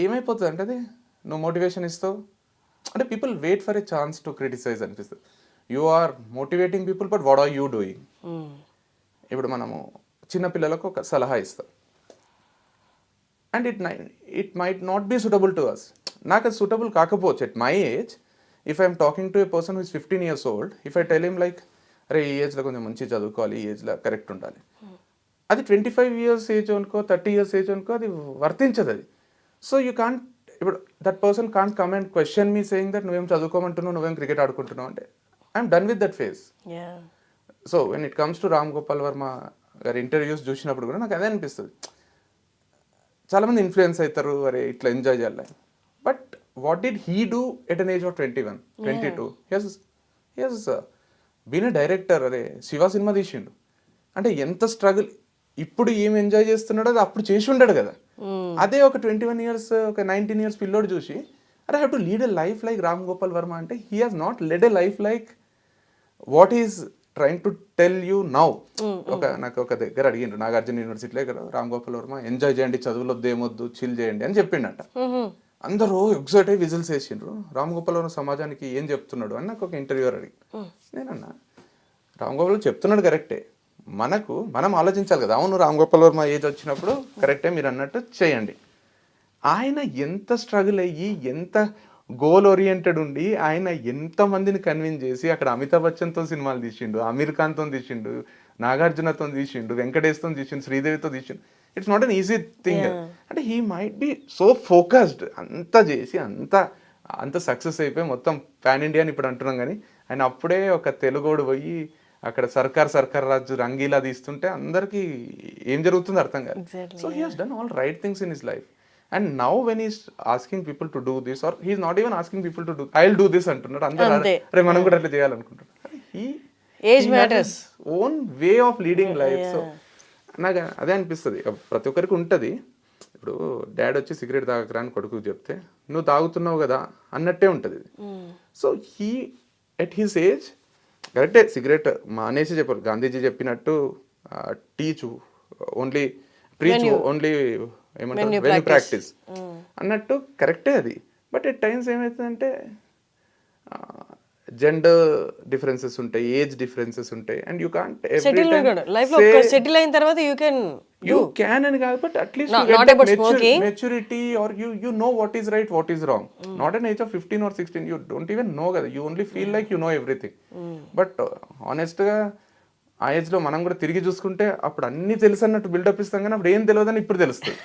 ఏమైపోతుంది అంటే అది నువ్వు మోటివేషన్ ఇస్తావు అంటే people wait for a chance to criticize అనిపిస్తుంది. You are motivating people but what are you doing. ఇప్పుడు మనము చిన్నపిల్లలకు ఒక సలహా ఇస్తాం and it might not be suitable to us. నాకు అది సూటబుల్ కాకపోవచ్చు at my age. If I'm talking to a person who is 15 years old, if I tell him like అరే ఈ ఏజ్లో కొంచెం మంచిగా చదువుకోవాలి, ఈ ఏజ్లో కరెక్ట్ ఉండాలి, అది 25 years ఏజ్ అనుకో 30 years ఏజ్ అనుకో అది వర్తించదు అది. సో యూ కాంట్ ఇప్పుడు that person can't come and question me saying that నువ్వేం చదువుకోమంటున్నావు, నువ్వేం క్రికెట్ ఆడుకుంటున్నావు అంటే I'm done with that phase. So when it comes to Ram Gopal Varma గారి ఇంటర్వ్యూస్ చూసినప్పుడు కూడా నాకు అదే అనిపిస్తుంది. చాలామంది ఇన్ఫ్లుయెన్స్ అవుతారు, అరే ఇట్లా ఎంజాయ్ చేయాలి. But what did he do at an age of 21, 22? He's been a director. అరే శివ సినిమా తీసిండు అంటే ఎంత స్ట్రగుల్. ఇప్పుడు ఏం ఎంజాయ్ చేస్తున్నాడో అది అప్పుడు చేసి ఉంటాడు కదా. అదే ఒక 21 years ఒక 19 years పిల్లోడు చూసి అరే have to lead a life like Ram Gopal Varma అంటే he has not led a life like what is trying to tell you now. నాకు ఒక దగ్గర అడిగిండ్రు నాగార్జున యూనివర్సిటీలో ఇక్కడ రామ్ గోపాల్ వర్మ ఎంజాయ్ చేయండి, చదువులో దేమొద్దు, చిల్ చేయండి అని చెప్పిండట. అందరూ ఎగ్జైట్ అయ్యి విజిల్స్ వేసిండ్రు. రామ్ గోపాల్ వర్మ సమాజానికి ఏం చెప్తున్నాడు అని నాకు ఒక ఇంటర్వ్యూర్ అడిగి నేనన్నా రామ్ గోపాల్ చెప్తున్నాడు కరెక్టే, మనం ఆలోచించాలి కదా. అవును రామ్ గోపాల్ వర్మ ఏజ్ వచ్చినప్పుడు కరెక్టే మీరు అన్నట్టు చేయండి. ఆయన ఎంత స్ట్రగుల్ అయ్యి ఎంత గోల్ ఓరియంటెడ్ ఉండి ఆయన ఎంతమందిని కన్విన్స్ చేసి అక్కడ అమితాబ్ బచ్చన్తో సినిమాలు తీసిండు, అమీర్ ఖాన్తో తీసిండు, నాగార్జునతో తీసిండు, వెంకటేష్తో తీసిండు, శ్రీదేవితో తీసిండు. It's not an easy thing. అంటే he might be so focused, అంతా చేసి అంత సక్సెస్ అయిపోయి మొత్తం పాన్ ఇండియా అని ఇప్పుడు అంటున్నాం. కానీ ఆయన అప్పుడే ఒక తెలుగోడు పోయి అక్కడ సర్కార్ రాజు రంగీలా తీస్తుంటే అందరికీ ఏం జరుగుతుందో అర్థం కాదు. So he has done all right things in his life. And now when he's asking people to do this, or he's not even asking people to do, I'll do this అంటున్నాడు. అందరూ అరే మనం కూడా అట్లా చేయాలనుకుంటారు. Age matters, own way of leading life. So నాకు అదే అనిపిస్తుంది, ప్రతి ఒక్కరికి ఉంటుంది. ఇప్పుడు డాడ్ వచ్చి సిగరెట్ తాగకరా అని కొడుకు చెప్తే నువ్వు తాగుతున్నావు కదా అన్నట్టే ఉంటుంది. So he at his age కరెక్టే సిగరెట్ మానేసి చెప్పారు. గాంధీజీ చెప్పినట్టు టీచు ఓన్లీ ప్రీచ్ ఓన్లీ ఏమంటారు వెన్ ప్రాక్టీస్ అన్నట్టు కరెక్టే అది. బట్ ఎట్ టైమ్స్ ఏమవుతుందంటే జెండర్ డిఫరెన్సెస్ ఉంటాయి, ఏజ్ డిఫరెన్సెస్ ఉంటాయి, అండ్ యూ కాంట్ సెటిల్ అయిన తర్వాత యూ క్యాన్ అని కాదు, but at least maturity or you know what is right what is wrong. Not an age of 15 or 16 you don't even know కదా, you only feel like you know everything. But ఆనెస్ట్గా ఆ ఏజ్లో మనం కూడా తిరిగి చూసుకుంటే అప్పుడు అన్నీ తెలుసు అన్నట్టు బిల్డప్ ఇస్తాం, కానీ అప్పుడు ఏం తెలియదని ఇప్పుడు తెలుస్తుంది.